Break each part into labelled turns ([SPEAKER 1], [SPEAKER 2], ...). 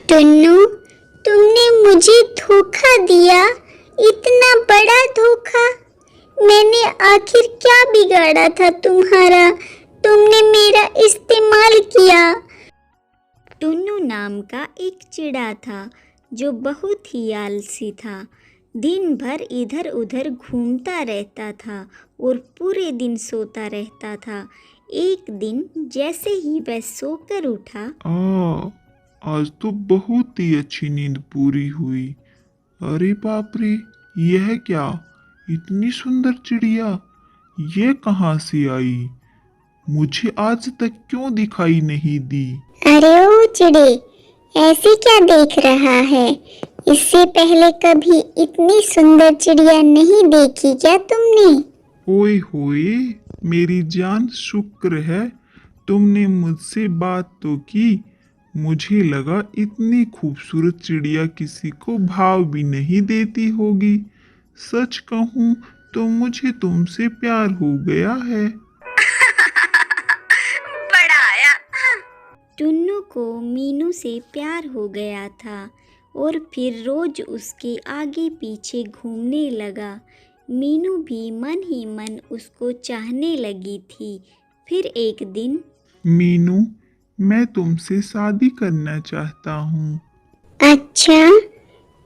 [SPEAKER 1] टुन्नू, तुमने मुझे धोखा दिया, इतना बड़ा धोखा। मैंने आखिर क्या बिगाड़ा था तुम्हारा? तुमने मेरा इस्तेमाल किया। टुन्नू नाम का एक चिड़ा था जो बहुत ही आलसी था। दिन भर इधर उधर घूमता रहता था और पूरे दिन सोता रहता था। एक दिन जैसे ही वह सोकर उठा,
[SPEAKER 2] आज तो बहुत ही अच्छी नींद पूरी हुई। अरे बाप रे, यह क्या, इतनी सुंदर चिड़िया, ये कहाँ से आई? मुझे आज तक क्यों दिखाई नहीं दी?
[SPEAKER 1] अरे ओ चिड़े, ऐसे क्या देख रहा है? इससे पहले कभी इतनी सुंदर चिड़िया नहीं देखी क्या तुमने?
[SPEAKER 2] ओए होए, मेरी जान, शुक्र है तुमने मुझसे बात तो की। मुझे लगा इतनी खूबसूरत चिड़िया किसी को भाव भी नहीं देती होगी। सच कहूँ तो मुझे तुमसे प्यार हो गया है।
[SPEAKER 1] बड़ा आया। टुन्नू को मीनू से प्यार हो गया था और फिर रोज उसके आगे पीछे घूमने लगा। मीनू भी मन ही मन उसको चाहने लगी थी। फिर एक दिन,
[SPEAKER 2] मीनू, मैं तुमसे शादी करना चाहता हूँ।
[SPEAKER 1] अच्छा,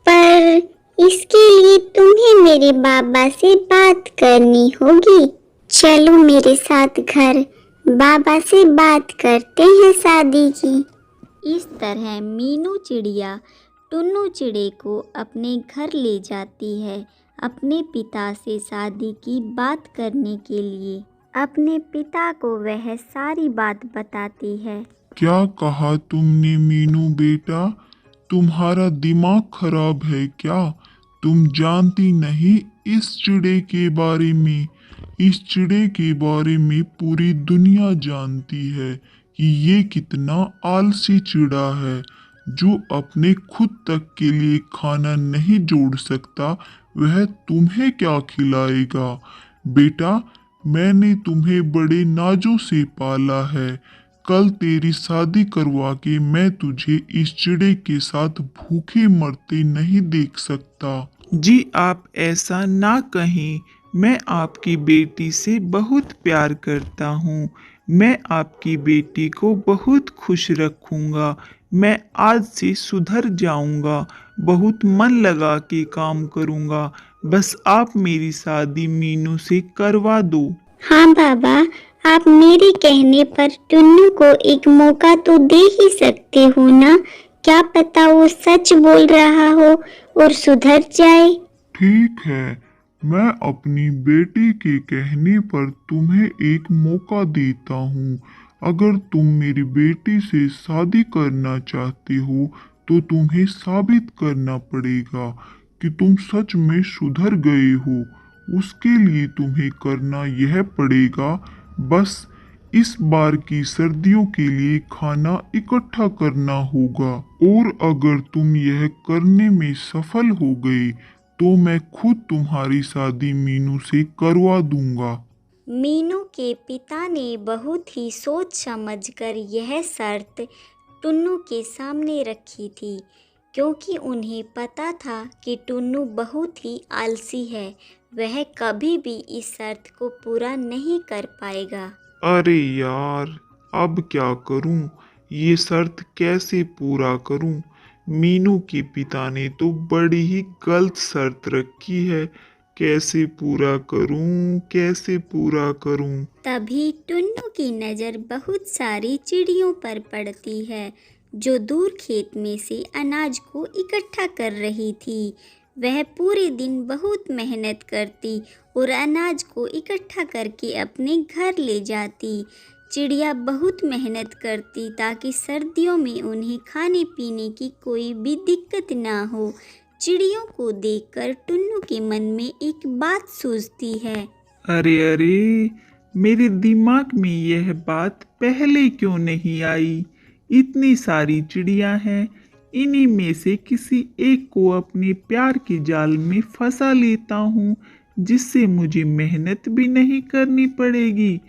[SPEAKER 1] पर इसके लिए तुम्हें मेरे बाबा से बात करनी होगी। चलो मेरे साथ घर, बाबा से बात करते हैं शादी की। इस तरह मीनू चिड़िया टुन्नू चिड़े को अपने घर ले जाती है अपने पिता से शादी की बात करने के लिए। अपने पिता को वह सारी बात बताती है।
[SPEAKER 2] क्या कहा तुमने मीनू बेटा? तुम्हारा दिमाग खराब है क्या? तुम जानती नहीं इस चिड़े के बारे में? इस चिड़े के बारे में पूरी दुनिया जानती है कि ये कितना आलसी चिड़ा है, जो अपने खुद तक के लिए खाना नहीं जोड़ सकता। वह तुम्हें क्या खिलाएगा? बेटा, मैंने तुम्हें बड़े नाजों से पाला है। कल तेरी शादी करवा के मैं तुझे इस चिड़े के साथ भूखे मरते नहीं देख सकता। जी आप ऐसा ना कहें, मैं आपकी बेटी से बहुत प्यार करता हूँ। मैं आपकी बेटी को बहुत खुश रखूँगा। मैं आज से सुधर जाऊँगा, बहुत मन लगा के काम करूँगा। बस आप मेरी शादी मीनू से करवा दो।
[SPEAKER 1] हाँ बाबा, आप मेरे कहने पर टुन्नू को एक मौका तो दे ही सकते हो ना। क्या पता वो सच बोल रहा हो और सुधर जाए।
[SPEAKER 2] ठीक है, मैं अपनी बेटी के कहने पर तुम्हें एक मौका देता हूँ। अगर तुम मेरी बेटी से शादी करना चाहते हो तो तुम्हें साबित करना पड़ेगा कि तुम सच में सुधर गए हो। उसके लिए तुम्हें करना यह पड़ेगा, बस इस बार की सर्दियों के लिए खाना इकट्ठा करना होगा। और अगर तुम यह करने में सफल हो गए तो मैं खुद तुम्हारी शादी मीनू से करवा दूंगा।
[SPEAKER 1] मीनू के पिता ने बहुत ही सोच समझकर यह शर्त टुन्नू के सामने रखी थी, क्योंकि उन्हें पता था कि टुन्नू बहुत ही आलसी है। वह कभी भी इस शर्त को पूरा नहीं कर पाएगा।
[SPEAKER 2] अरे यार, अब क्या करूं? ये शर्त कैसे पूरा करूं? मीनू के पिता ने तो बड़ी ही गलत शर्त रखी है। कैसे पूरा करूं? कैसे पूरा करूं?
[SPEAKER 1] तभी टुन्नू की नज़र बहुत सारी चिड़ियों पर पड़ती है जो दूर खेत में से अनाज को इकट्ठा कर रही थी। वह पूरे दिन बहुत मेहनत करती और अनाज को इकट्ठा करके अपने घर ले जाती। चिड़िया बहुत मेहनत करती ताकि सर्दियों में उन्हें खाने पीने की कोई भी दिक्कत ना हो। चिड़ियों को देखकर टुन्नू के मन में एक बात सूझती है।
[SPEAKER 2] अरे अरे, मेरे दिमाग में यह बात पहले क्यों नहीं आई? इतनी सारी चिड़िया हैं, इन्हीं में से किसी एक को अपने प्यार के जाल में फंसा लेता हूँ, जिससे मुझे मेहनत भी नहीं करनी पड़ेगी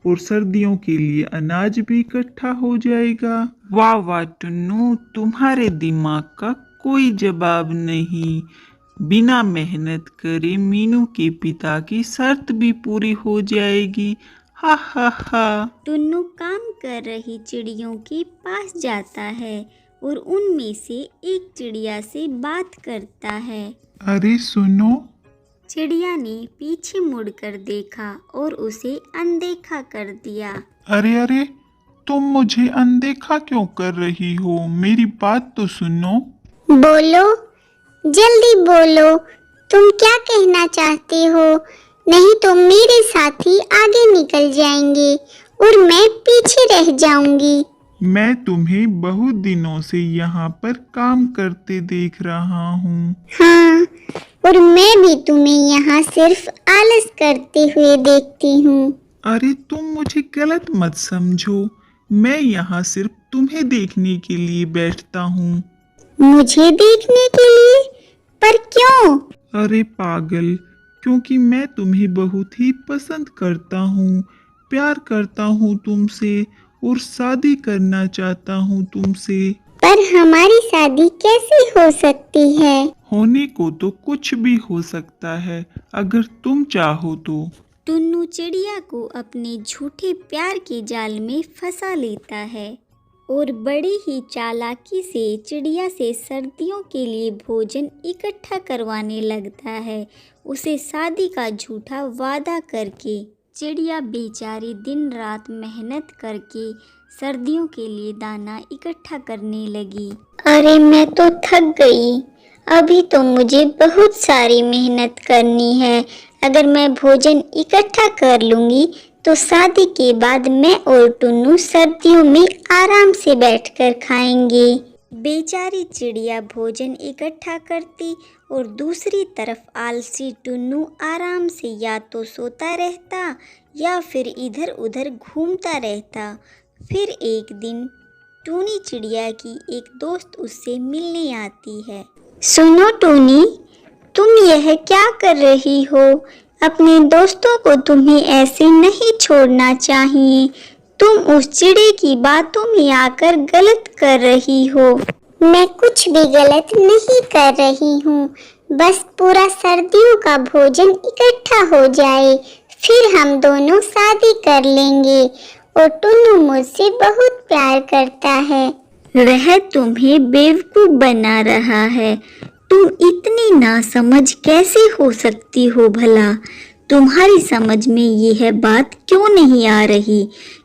[SPEAKER 3] और सर्दियों के लिए अनाज भी इकट्ठा हो जाएगा। वाह वाह टुन्नू, तुम्हारे दिमाग का कोई जवाब नहीं। बिना मेहनत करे मीनू के पिता की शर्त भी पूरी हो जाएगी। हा हा हा।
[SPEAKER 1] टुन्नू काम कर रही चिड़ियों के पास जाता है और उनमें से एक चिड़िया से बात करता है।
[SPEAKER 2] अरे सुनो,
[SPEAKER 1] चिड़िया ने पीछे मुड़कर देखा और उसे अनदेखा कर दिया।
[SPEAKER 2] अरे अरे, तुम मुझे अनदेखा क्यों कर रही हो? मेरी बात तो सुनो।
[SPEAKER 4] बोलो, जल्दी बोलो, तुम क्या कहना चाहते हो? नहीं तो मेरे साथी आगे निकल जाएंगे और मैं पीछे रह जाऊंगी।
[SPEAKER 2] मैं तुम्हें बहुत दिनों से यहाँ पर काम करते देख रहा हूँ।
[SPEAKER 4] हाँ, और मैं भी तुम्हें यहाँ सिर्फ आलस करते हुए देखती हूँ।
[SPEAKER 2] अरे तुम मुझे गलत मत समझो, मैं यहाँ सिर्फ तुम्हें देखने के लिए बैठता हूँ।
[SPEAKER 4] मुझे देखने के लिए? पर क्यों?
[SPEAKER 2] अरे पागल, क्योंकि मैं तुम्हें बहुत ही पसंद करता हूँ, प्यार करता हूँ तुमसे और शादी करना चाहता हूँ तुमसे।
[SPEAKER 4] पर हमारी शादी कैसे हो सकती है?
[SPEAKER 2] होने को तो कुछ भी हो सकता है, अगर तुम चाहो तो।
[SPEAKER 1] टुन्नू चिड़िया को अपने झूठे प्यार के जाल में फंसा लेता है और बड़ी ही चालाकी से चिड़िया से सर्दियों के लिए भोजन इकट्ठा करवाने लगता है, उसे शादी का झूठा वादा करके। चिड़िया बेचारी दिन रात मेहनत करके सर्दियों के लिए दाना इकट्ठा करने लगी।
[SPEAKER 4] अरे मैं तो थक गई, अभी तो मुझे बहुत सारी मेहनत करनी है। अगर मैं भोजन इकट्ठा कर लूंगी तो शादी के बाद मैं और टुन्नू सर्दियों में आराम से बैठकर खाएंगे।
[SPEAKER 1] बेचारी चिड़िया भोजन इकट्ठा करती और दूसरी तरफ आलसी टुन्नू आराम से या तो सोता रहता या फिर इधर उधर घूमता रहता। फिर एक दिन टूनी चिड़िया की एक दोस्त उससे मिलने आती है।
[SPEAKER 4] सुनो टूनी, तुम यह क्या कर रही हो? अपने दोस्तों को तुम्हें ऐसे नहीं छोड़ना चाहिए। तुम उस चिड़े की बातों में आकर गलत कर रही हो। मैं कुछ भी गलत नहीं कर रही हूँ, बस पूरा सर्दियों का भोजन इकट्ठा हो जाए, फिर हम दोनों शादी कर लेंगे। और टुन्नू मुझसे बहुत प्यार करता है।
[SPEAKER 1] वह तुम्हें बेवकूफ बना रहा है। तुम इतनी नासमझ कैसे हो सकती हो भला? तुम्हारी समझ में यह बात क्यों नहीं आ रही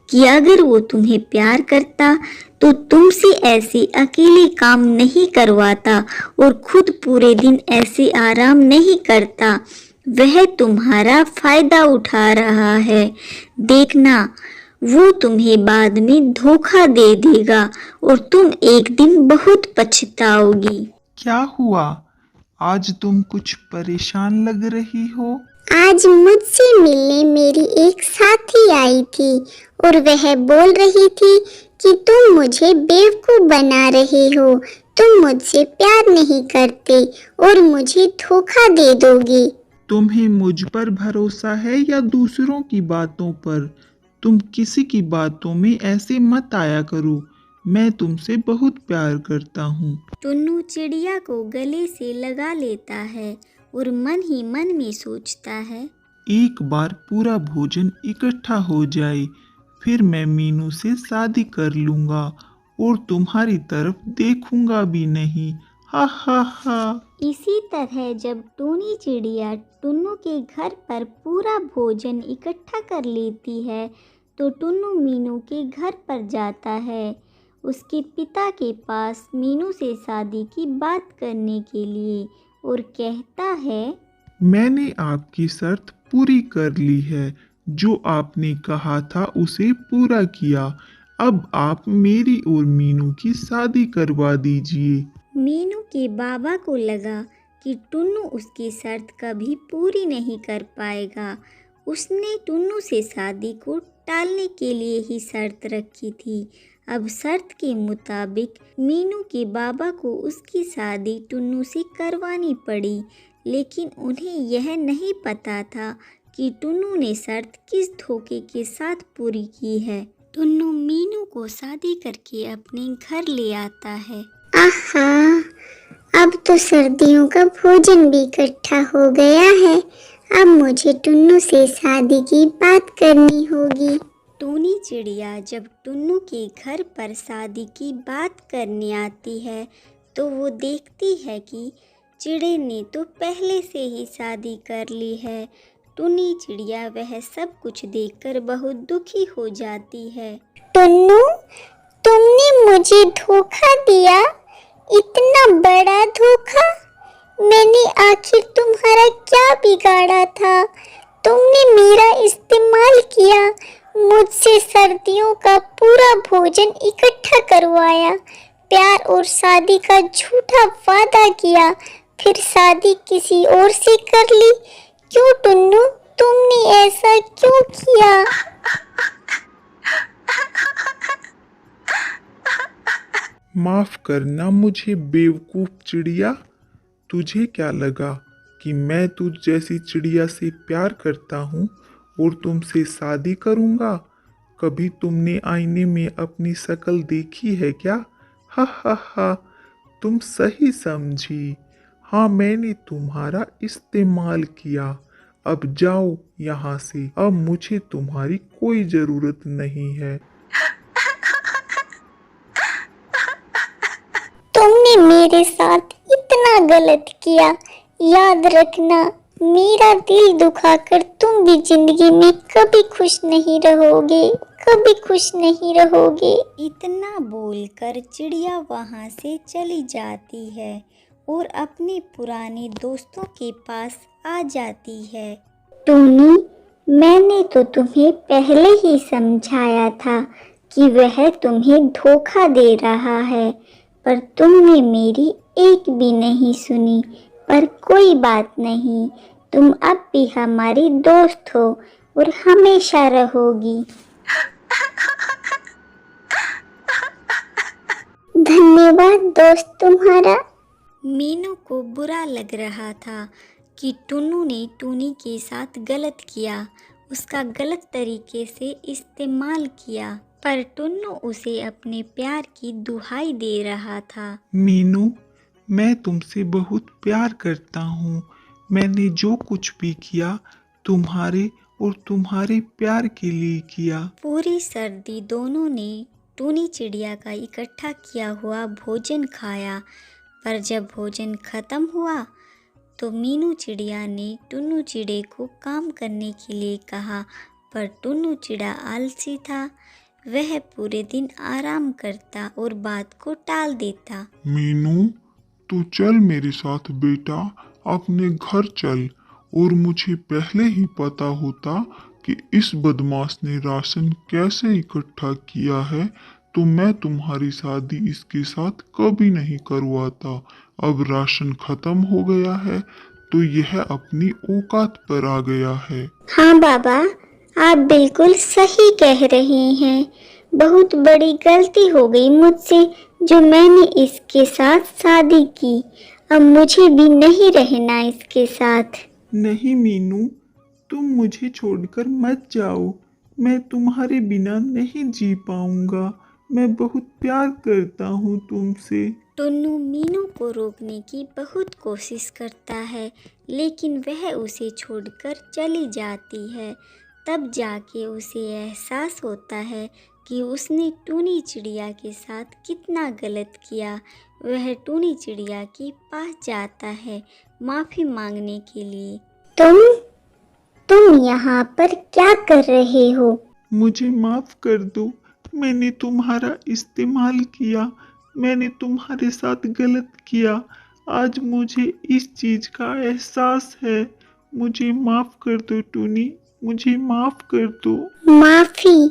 [SPEAKER 1] कि अगर वो तुम्हें प्यार करता तो तुमसे ऐसे अकेले काम नहीं करवाता और खुद पूरे दिन ऐसे आराम नहीं करता। वह तुम्हारा फायदा उठा रहा है। देखना, वो तुम्हें बाद में धोखा दे देगा और तुम एक दिन बहुत पछताओगी।
[SPEAKER 2] क्या हुआ? आज तुम कुछ परेशान लग रही हो।
[SPEAKER 4] आज मुझसे मिलने मेरी एक साथी आई थी और वह बोल रही थी कि तुम मुझे बेवकूफ बना रहे हो, तुम मुझसे प्यार नहीं करते और मुझे धोखा दे दोगे।
[SPEAKER 2] तुम्हें मुझ पर भरोसा है या दूसरों की बातों पर? तुम किसी की बातों में ऐसे मत आया करो, मैं तुमसे बहुत प्यार करता हूँ।
[SPEAKER 1] टुन्नू चिड़िया को गले से लगा लेता है और मन ही मन में सोचता है,
[SPEAKER 2] एक बार पूरा भोजन इकट्ठा हो जाए, फिर मैं मीनू से शादी कर लूँगा और तुम्हारी तरफ देखूंगा भी नहीं। हा हा हा।
[SPEAKER 1] इसी तरह जब टूनी चिड़िया टुन्नू के घर पर पूरा भोजन इकट्ठा कर लेती है तो टुन्नू मीनू के घर पर जाता है, उसके पिता के पास मीनू से शादी की बात करने के लिए, और कहता है,
[SPEAKER 2] मैंने आपकी शर्त पूरी कर ली है, जो आपने कहा था उसे पूरा किया। अब आप मेरी और मीनू की शादी करवा दीजिए।
[SPEAKER 1] मीनू के बाबा को लगा कि टुन्नू उसकी शर्त कभी पूरी नहीं कर पाएगा। उसने टुन्नू से शादी को टालने के लिए ही शर्त रखी थी। अब शर्त के मुताबिक मीनू के बाबा को उसकी शादी टुन्नू से करवानी पड़ी, लेकिन उन्हें यह नहीं पता था कि कि टुन्नू ने शर्त किस धोखे के साथ पूरी की है। टुन्नू मीनू को शादी करके अपने घर ले आता है।
[SPEAKER 4] आहा, अब तो सर्दियों का भोजन भी इकट्ठा हो गया है। अब मुझे टुन्नू से शादी की बात करनी होगी।
[SPEAKER 1] टूनी चिड़िया जब टुन्नू के घर पर शादी की बात करने आती है तो वो देखती है कि चिड़े ने तो पहले से ही शादी कर ली है। टूनी चिड़िया वह सब कुछ देखकर बहुत दुखी हो जाती है।
[SPEAKER 4] टुन्नू, तुमने मुझे धोखा दिया, इतना बड़ा धोखा। मैंने आखिर तुम्हारा क्या बिगाड़ा था? तुमने मेरा इस्तेमाल किया, मुझसे सर्दियों का पूरा भोजन इकट्ठा करवाया, प्यार और शादी का झूठा वादा किया, फिर शादी किसी और से कर ली। क्यों टुन्नू, तुमने ऐसा क्यों किया?
[SPEAKER 2] माफ करना मुझे बेवकूफ चिड़िया। तुझे क्या लगा कि मैं तुझ जैसी चिड़िया से प्यार करता हूँ और तुमसे शादी करूँगा? कभी तुमने आईने में अपनी शक्ल देखी है क्या? हा हा हा, तुम सही समझी। हाँ, मैंने तुम्हारा इस्तेमाल किया। अब जाओ यहाँ से, अब मुझे तुम्हारी कोई ज़रूरत नहीं है।
[SPEAKER 4] तुमने मेरे साथ इतना गलत किया। याद रखना, मेरा दिल दुखाकर तुम भी जिंदगी में कभी खुश नहीं रहोगे, कभी खुश नहीं रहोगे।
[SPEAKER 1] इतना बोलकर चिड़िया वहाँ से चली जाती है और अपने पुराने दोस्तों के पास आ जाती है।
[SPEAKER 4] टूनी, मैंने तो तुम्हें पहले ही समझाया था कि वह तुम्हें धोखा दे रहा है, पर तुमने मेरी एक भी नहीं सुनी। पर कोई बात नहीं, तुम अब भी हमारी दोस्त हो और हमेशा रहोगी। धन्यवाद दोस्त तुम्हारा।
[SPEAKER 1] मीनू को बुरा लग रहा था कि टुन्नू ने टूनी के साथ गलत किया, उसका गलत तरीके से इस्तेमाल किया, पर टुन्नू उसे अपने प्यार की दुहाई दे रहा था।
[SPEAKER 3] मीनू, मैं तुमसे बहुत प्यार करता हूँ। मैंने जो कुछ भी किया तुम्हारे और तुम्हारे प्यार के लिए किया।
[SPEAKER 1] पूरी सर्दी दोनों ने टूनी चिड़िया का इकट्ठा किया हुआ भोजन खाया, पर जब भोजन खत्म हुआ तो मीनू चिड़िया ने टुन्नू चिड़े को काम करने के लिए कहा, पर टुन्नू चिड़ा आलसी था। वह पूरे दिन आराम करता और बात को टाल देता।
[SPEAKER 2] मीनू, तू चल मेरे साथ बेटा, अपने घर चल। और मुझे पहले ही पता होता कि इस बदमाश ने राशन कैसे इकट्ठा किया है तो मैं तुम्हारी शादी इसके साथ कभी नहीं करवाता। अब राशन खत्म हो गया है तो यह अपनी औकात पर आ गया है।
[SPEAKER 4] हाँ बाबा, आप बिल्कुल सही कह रहे हैं। बहुत बड़ी गलती हो गई मुझसे जो मैंने इसके साथ शादी की। अब मुझे भी नहीं रहना इसके साथ।
[SPEAKER 3] नहीं मीनू, तुम मुझे छोड़कर मत जाओ। मैं तुम्हारे बिना नहीं जी पाऊंगा। मैं बहुत प्यार करता हूँ तुमसे।
[SPEAKER 1] टुन्नू मीनू को रोकने की बहुत कोशिश करता है, लेकिन वह उसे छोड़कर चली जाती है। तब जाके उसे एहसास होता है कि उसने टूनी चिड़िया के साथ कितना गलत किया। वह टूनी चिड़िया के पास जाता है माफ़ी मांगने के लिए।
[SPEAKER 4] तुम यहाँ पर क्या कर रहे हो?
[SPEAKER 3] मुझे माफ कर दो। मैंने तुम्हारा इस्तेमाल किया। मैंने तुम्हारे साथ गलत किया। आज मुझे इस चीज का एहसास है। मुझे माफ कर दो टूनी, मुझे माफ कर दो।
[SPEAKER 4] माफी?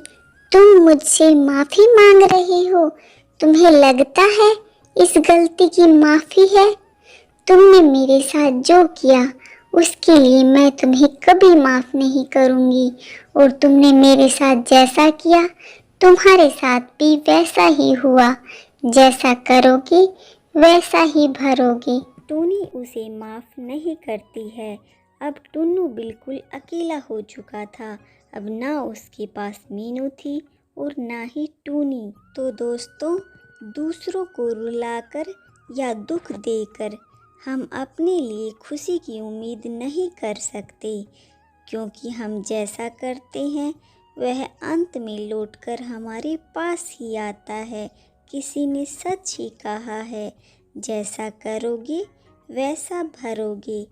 [SPEAKER 4] तुम मुझसे माफी मांग रहे हो? तुम्हें लगता है इस गलती की माफी है? तुमने मेरे साथ जो किया उसके लिए मैं तुम्हें कभी माफ नहीं करूंगी। और तुमने मेरे साथ जैसा किया तुम्हारे साथ भी वैसा ही हुआ। जैसा करोगे वैसा ही भरोगे।
[SPEAKER 1] टूनी उसे माफ़ नहीं करती है। अब टुन्नू बिल्कुल अकेला हो चुका था। अब ना उसके पास मीनू थी और ना ही टूनी। तो दोस्तों, दूसरों को रुलाकर या दुख देकर हम अपने लिए खुशी की उम्मीद नहीं कर सकते, क्योंकि हम जैसा करते हैं वह अंत में लौटकर हमारे पास ही आता है। किसी ने सच ही कहा है, जैसा करोगे वैसा भरोगे।